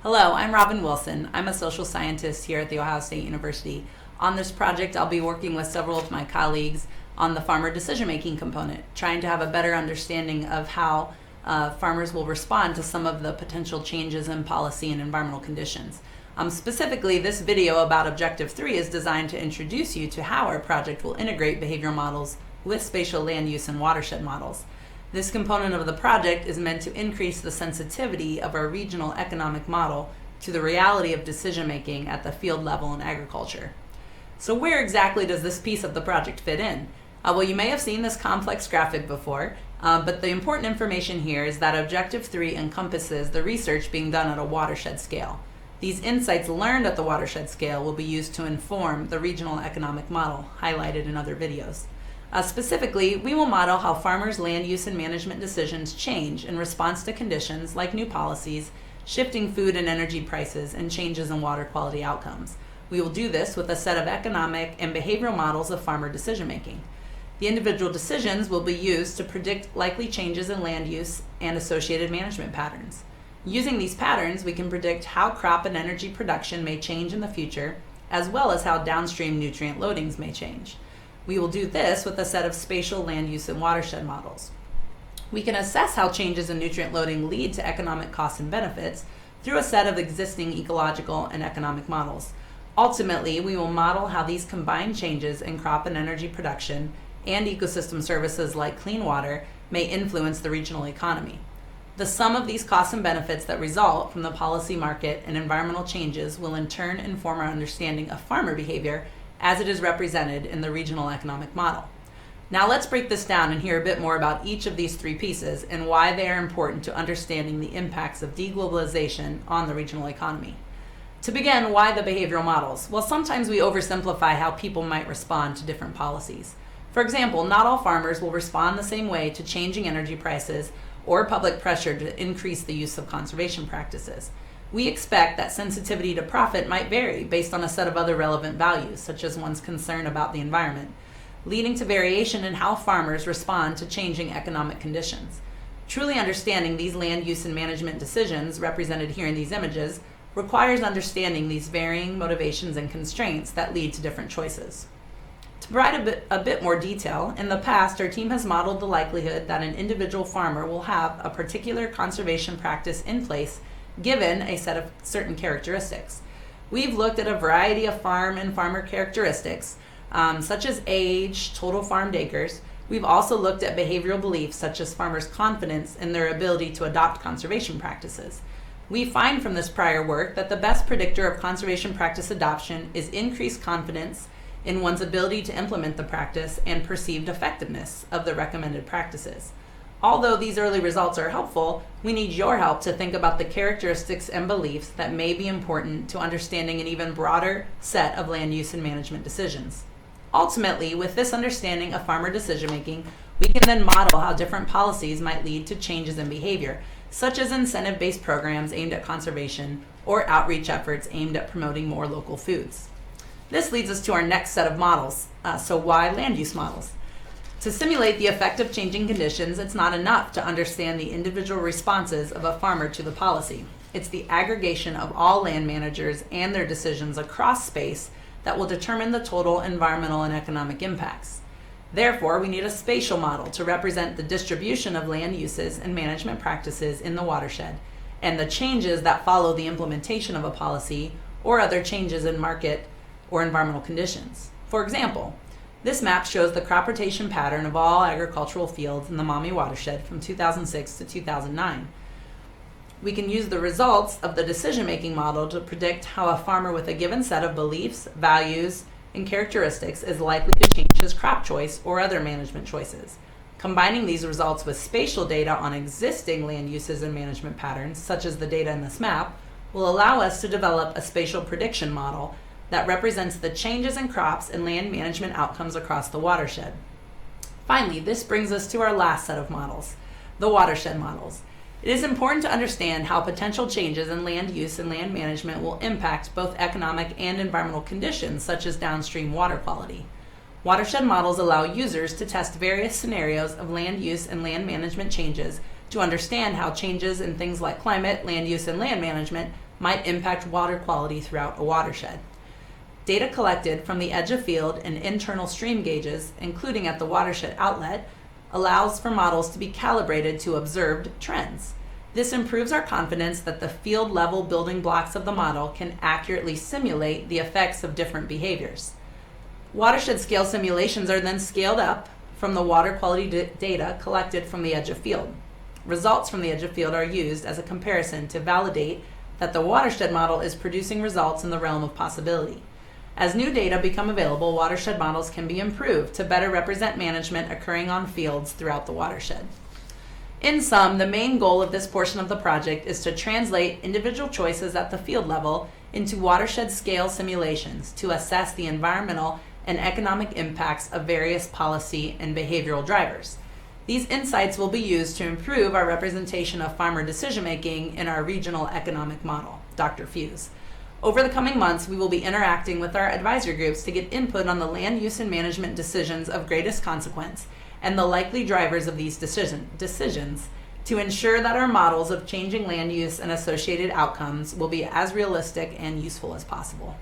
Hello, I'm Robin Wilson. I'm a social scientist here at The Ohio State University. On this project, I'll be working with several of my colleagues on the farmer decision-making component, trying to have a better understanding of how farmers will respond to some of the potential changes in policy and environmental conditions. Specifically, this video about Objective 3 is designed to introduce you to how our project will integrate behavioral models with spatial land use and watershed models. This component of the project is meant to increase the sensitivity of our regional economic model to the reality of decision-making at the field level in agriculture. So where exactly does this piece of the project fit in? Well, you may have seen this complex graphic before, but the important information here is that Objective 3 encompasses the research being done at a watershed scale. These insights learned at the watershed scale will be used to inform the regional economic model highlighted in other videos. Specifically, we will model how farmers' land use and management decisions change in response to conditions like new policies, shifting food and energy prices, and changes in water quality outcomes. We will do this with a set of economic and behavioral models of farmer decision-making. The individual decisions will be used to predict likely changes in land use and associated management patterns. Using these patterns, we can predict how crop and energy production may change in the future, as well as how downstream nutrient loadings may change. We will do this with a set of spatial land use and watershed models. We can assess how changes in nutrient loading lead to economic costs and benefits through a set of existing ecological and economic models. Ultimately, we will model how these combined changes in crop and energy production and ecosystem services like clean water may influence the regional economy. The sum of these costs and benefits that result from the policy, market, and environmental changes will in turn inform our understanding of farmer behavior as it is represented in the regional economic model. Now let's break this down and hear a bit more about each of these three pieces and why they are important to understanding the impacts of deglobalization on the regional economy. To begin, why the behavioral models? Well, sometimes we oversimplify how people might respond to different policies. For example, not all farmers will respond the same way to changing energy prices or public pressure to increase the use of conservation practices. We expect that sensitivity to profit might vary based on a set of other relevant values, such as one's concern about the environment, leading to variation in how farmers respond to changing economic conditions. Truly understanding these land use and management decisions, represented here in these images, requires understanding these varying motivations and constraints that lead to different choices. To provide a bit more detail, in the past, our team has modeled the likelihood that an individual farmer will have a particular conservation practice in place given a set of certain characteristics. We've looked at a variety of farm and farmer characteristics, such as age, total farmed acres. We've also looked at behavioral beliefs, such as farmers' confidence in their ability to adopt conservation practices. We find from this prior work that the best predictor of conservation practice adoption is increased confidence in one's ability to implement the practice and perceived effectiveness of the recommended practices. Although these early results are helpful, we need your help to think about the characteristics and beliefs that may be important to understanding an even broader set of land use and management decisions. Ultimately, with this understanding of farmer decision-making, we can then model how different policies might lead to changes in behavior, such as incentive-based programs aimed at conservation or outreach efforts aimed at promoting more local foods. This leads us to our next set of models. So why land use models? To simulate the effect of changing conditions, it's not enough to understand the individual responses of a farmer to the policy. It's the aggregation of all land managers and their decisions across space that will determine the total environmental and economic impacts. Therefore, we need a spatial model to represent the distribution of land uses and management practices in the watershed and the changes that follow the implementation of a policy or other changes in market or environmental conditions. For example, this map shows the crop rotation pattern of all agricultural fields in the Maumee watershed from 2006 to 2009. We can use the results of the decision-making model to predict how a farmer with a given set of beliefs, values, and characteristics is likely to change his crop choice or other management choices. Combining these results with spatial data on existing land uses and management patterns, such as the data in this map, will allow us to develop a spatial prediction model that represents the changes in crops and land management outcomes across the watershed. Finally, this brings us to our last set of models, the watershed models. It is important to understand how potential changes in land use and land management will impact both economic and environmental conditions, such as downstream water quality. Watershed models allow users to test various scenarios of land use and land management changes to understand how changes in things like climate, land use, and land management might impact water quality throughout a watershed. Data collected from the edge of field and internal stream gauges, including at the watershed outlet, allows for models to be calibrated to observed trends. This improves our confidence that the field level building blocks of the model can accurately simulate the effects of different behaviors. Watershed scale simulations are then scaled up from the water quality data collected from the edge of field. Results from the edge of field are used as a comparison to validate that the watershed model is producing results in the realm of possibility. As new data become available, watershed models can be improved to better represent management occurring on fields throughout the watershed. In sum, the main goal of this portion of the project is to translate individual choices at the field level into watershed scale simulations to assess the environmental and economic impacts of various policy and behavioral drivers. These insights will be used to improve our representation of farmer decision-making in our regional economic model, DRFEWS. Over the coming months, we will be interacting with our advisory groups to get input on the land use and management decisions of greatest consequence and the likely drivers of these decisions to ensure that our models of changing land use and associated outcomes will be as realistic and useful as possible.